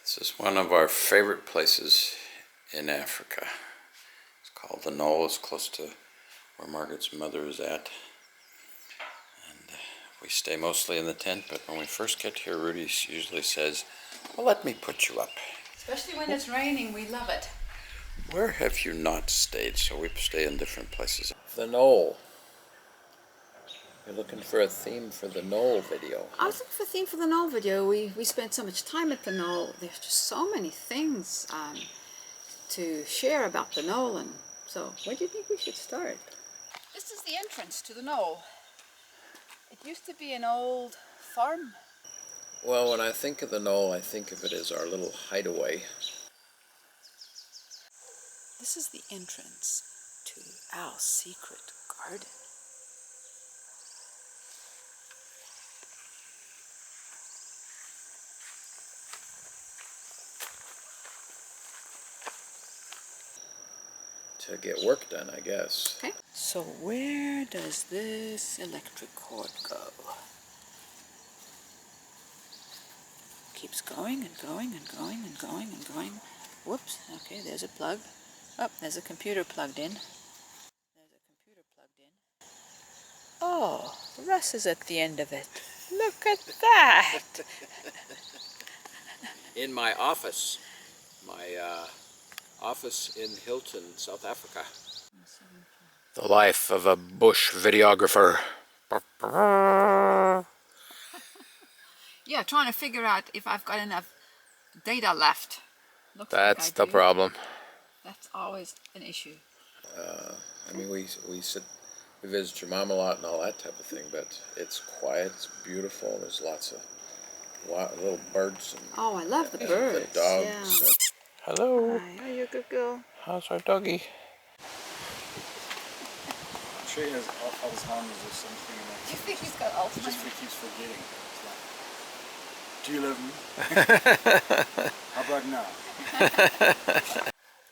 This is one of our favorite places in Africa. It's called the Knoll. It's close to where Margaret's mother is at. And we stay mostly in the tent, but when we first get here, Rudy usually says, well, let me put you up. Especially when it's raining, we love it. Where have you not stayed? So we stay in different places. The Knoll. You're looking for a theme for the Knoll video. I was looking for a theme for the Knoll video. We spent so much time at the Knoll. There's just so many things to share about the Knoll. And so, where do you think we should start? This is the entrance to the Knoll. It used to be an old farm. Well, when I think of the Knoll, I think of it as our little hideaway. This is the entrance to our secret garden. To get work done, I guess. Okay. So where does this electric cord go? Keeps going and going and going and going and going. Whoops. Okay, there's a plug. Oh, there's a computer plugged in. Oh, Russ is at the end of it. Look at that. In my office. My office in Hilton, South Africa. The life of a bush videographer. Yeah, trying to figure out if I've got enough data left. Looks That's like the problem. That's always an issue. I mean, we visit your mom a lot and all that type of thing, but it's quiet, it's beautiful. There's lots of little birds. And, oh, I love the birds. The dogs. Yeah. Hello. Hi, are you a good girl? How's our doggy? I'm sure he has Alzheimer's or something. Do you think he's got He just Alzheimer's? keeps forgetting. It's like, do you love me? How about now?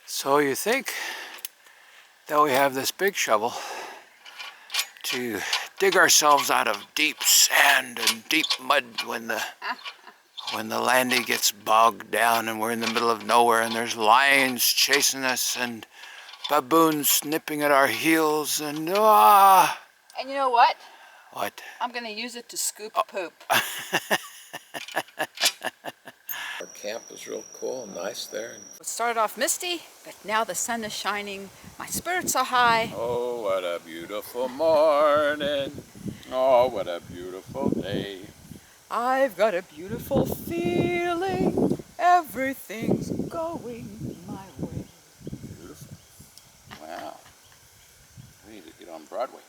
So you think that we have this big shovel to dig ourselves out of deep sand and deep mud when the landy gets bogged down and we're in the middle of nowhere and there's lions chasing us and baboons nipping at our heels and And you know what? What? I'm going to use it to scoop poop. Our camp is real cool and nice there. It started off misty, but now the sun is shining. My spirits are high. Oh, what a beautiful morning. Oh, what a beautiful day. I've got a beautiful feeling. Everything's going my way. Beautiful. Wow. We need to get on Broadway.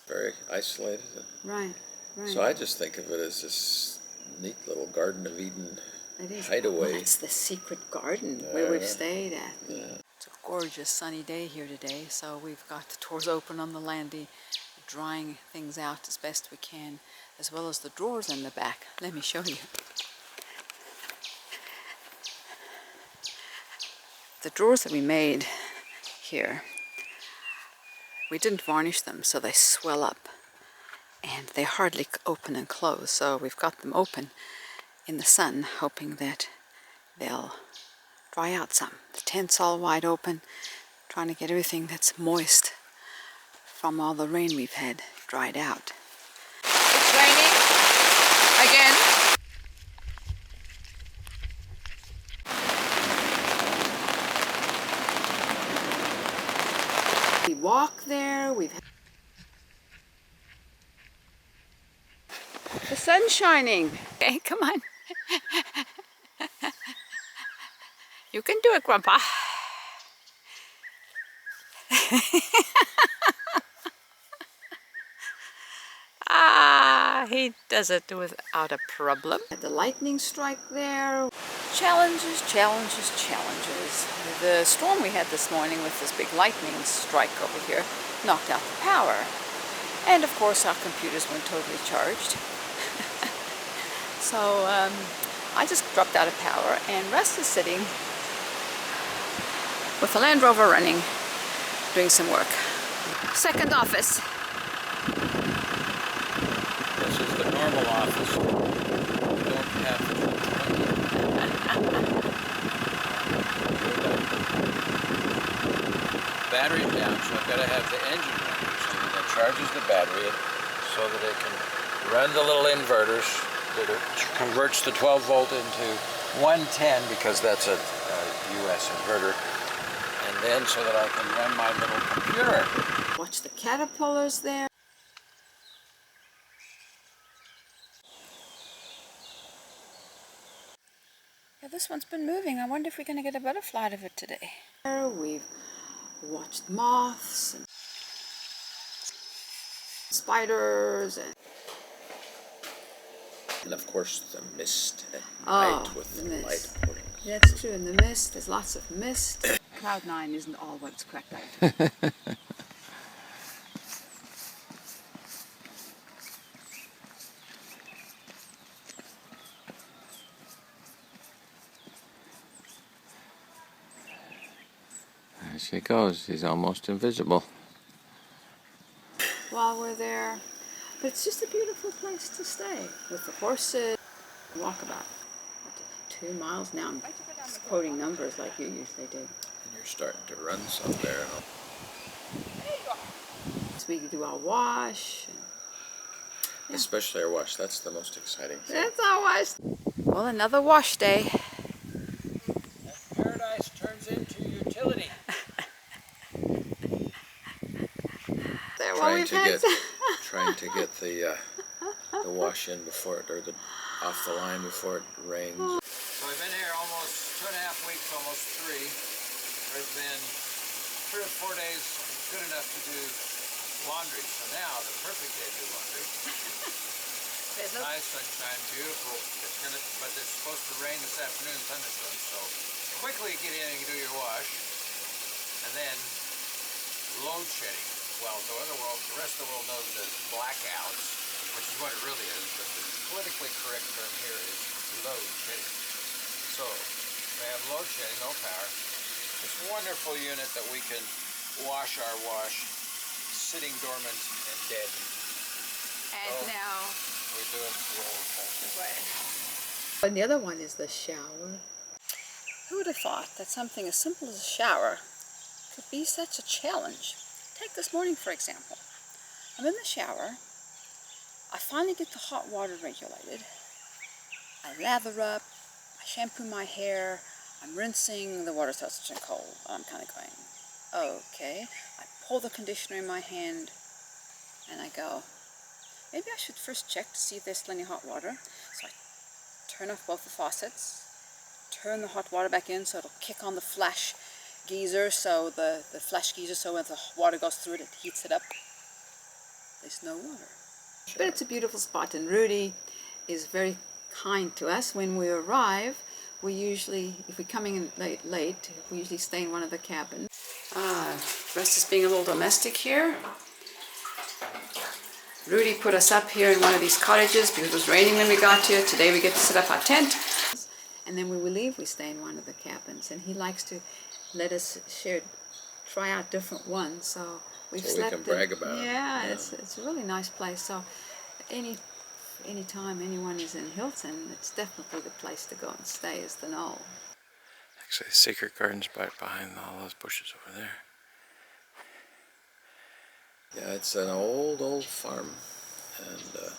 Very isolated. Right, right. So I just think of it as this neat little Garden of Eden It is. hideaway. Well, that's the secret garden where we've stayed at. Yeah. It's a gorgeous sunny day here today, so we've got the doors open on the landy, drying things out as best we can, as well as the drawers in the back. Let me show you. The drawers that we made here, we didn't varnish them, so they swell up and they hardly open and close. So we've got them open in the sun, hoping that they'll dry out some. The tent's all wide open, trying to get everything that's moist from all the rain we've had dried out. It's raining again. We walk there, the sun's shining. Okay, come on. You can do it, Grandpa. He does it without a problem. The lightning strike there. Challenges, challenges, challenges. The storm we had this morning with this big lightning strike over here knocked out the power. And of course our computers weren't totally charged. So I just dropped out of power and Russ is sitting with the Land Rover running, doing some work. Second office. This is the normal office. We don't have So I've got to have the engine running, so that charges the battery so that it can run the little inverters that it converts the 12 volt into 110 because that's a US inverter, and then so that I can run my little computer. Watch the caterpillars there. Yeah, this one's been moving. I wonder if we're going to get a butterfly out of it today. We've watched moths and spiders And of course the mist at Oh, night with the the light mist. pouring. That's true, and the mist, there's lots of mist. Cloud 9 isn't all what it's cracked out to be. There she goes. She's almost invisible. While we're there. But it's just a beautiful place to stay with the horses. Walk about 2 miles now. I'm just quoting numbers like you usually do. And you're starting to run some there. So we do our wash. Yeah. Especially our wash. That's the most exciting thing. That's our wash. Well, another wash day. Paradise turns into utility. Trying to get the wash in before it, or off the line before it rains. So I've been here almost 2.5 weeks, almost 3. There's been 3 or 4 days good enough to do laundry. So now the perfect day to do laundry. Nice sunshine, beautiful. But it's supposed to rain this afternoon, thunderstorms. So quickly get in and do your wash, and then load shedding. Well, the rest of the world knows it as blackouts, which is what it really is, but the politically correct term here is load shedding. So, we have load shedding, no power. This wonderful unit that we can wash our wash sitting dormant and dead. And So, now we do it the old-fashioned way. And the other one is the shower. Who would have thought that something as simple as a shower could be such a challenge? Take this morning, for example. I'm in the shower. I finally get the hot water regulated. I lather up. I shampoo my hair. I'm rinsing. The water starts to turn cold. I'm kind of going, okay. I pull the conditioner in my hand and I go, maybe I should first check to see if there's still any hot water. So I turn off both the faucets, turn the hot water back in so it'll kick on the flash geyser, so the flash geyser, so when the water goes through it, it heats it up. There's no water. But it's a beautiful spot, and Rudy is very kind to us. When we arrive, we usually, if we're coming in late, we usually stay in one of the cabins. Rest is being a little domestic here. Rudy put us up here in one of these cottages because it was raining when we got here. Today we get to set up our tent. And then when we leave, we stay in one of the cabins. And he likes to let us try out different ones. So we've slept. We can brag about it. Yeah, it's a really nice place. So any time anyone is in Hilton, it's definitely the place to go and stay, is the Knoll. Actually, the secret garden's right behind all those bushes over there. Yeah, it's an old farm, and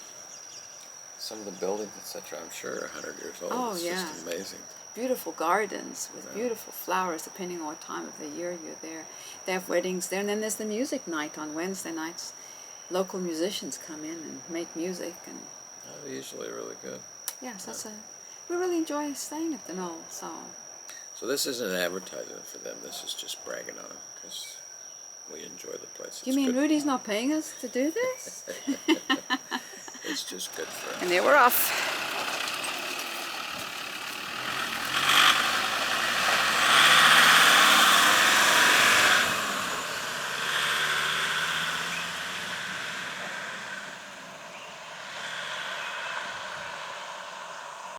some of the buildings, etc., I'm sure are 100 years old. Oh, it's yeah. just amazing. Beautiful gardens with beautiful flowers, depending on what time of the year you're there. They have weddings there, and then there's the music night on Wednesday nights. Local musicians come in and make music, and They're usually really good. yes, we really enjoy staying at the Knoll. So this isn't an advertisement for them. This is just bragging on them because we enjoy the place. You mean Rudy's not paying us to do this? It's just good for us. And there we're off.